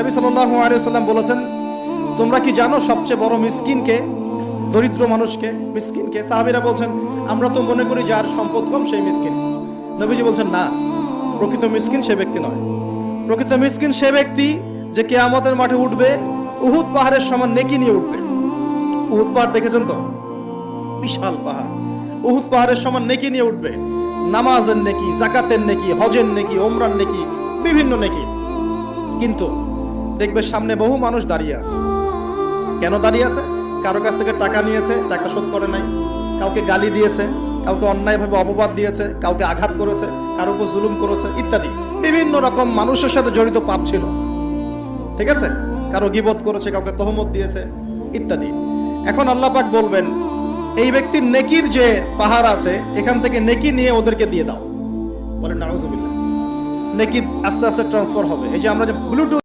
নবী সাল্লাল্লাহু আলাইহি ওয়াসাল্লাম বলেছেন, তোমরা কি জানো সবচেয়ে বড় মিসকিনকে, দরিদ্র মানুষকে, মিসকিনকে? সাহাবীরা বলছেন, আমরা তো মনে করি যার সম্পদ কম সেই মিসকিন। নবীজি বলছেন, না, প্রকৃত মিসকিন সে ব্যক্তি নয়। প্রকৃত মিসকিন সে ব্যক্তি যে কিয়ামতের মাঠে উঠবে, উহুদ পাহাড়ের সমান নেকি নিয়ে উঠবে। উহুদ পাহাড় দেখেছেন তো? বিশাল পাহাড়। উহুদ পাহাড়ের সমান নেকি নিয়ে উঠবে। নামাজের নেকি, যাকাতের নেকি, হজের নেকি, ওমরার নেকি, বিভিন্ন নেকি। কিন্তু দেখবে সামনে বহু মানুষ দাঁড়িয়ে আছে। কেন দাঁড়িয়ে আছে? কারো কাছ থেকে টাকা নিয়েছে, টাকা শোধ করে নাই, কাউকে গালি দিয়েছে, কাউকে অন্যায়ভাবে অপবাদ দিয়েছে, কাউকে আঘাত করেছে, কারো উপর জুলুম করেছে, ইত্যাদি বিভিন্ন রকম মানুষের সাথে জড়িত পাপ ছিল। ঠিক আছে? কারো গীবত করেছে, কাউকে তহমত দিয়েছে, ইত্যাদি। এখন আল্লাহ পাক বলবেন, এই ব্যক্তির নেকির যে পাহাড় আছে, এখান থেকে নেকি নিয়ে ওদেরকে দিয়ে দাও। বলেন নাউজুবিল্লাহ। নেকি আস্তে আস্তে ট্রান্সফার হবে। এই যে আমরা যে ব্লুটুথ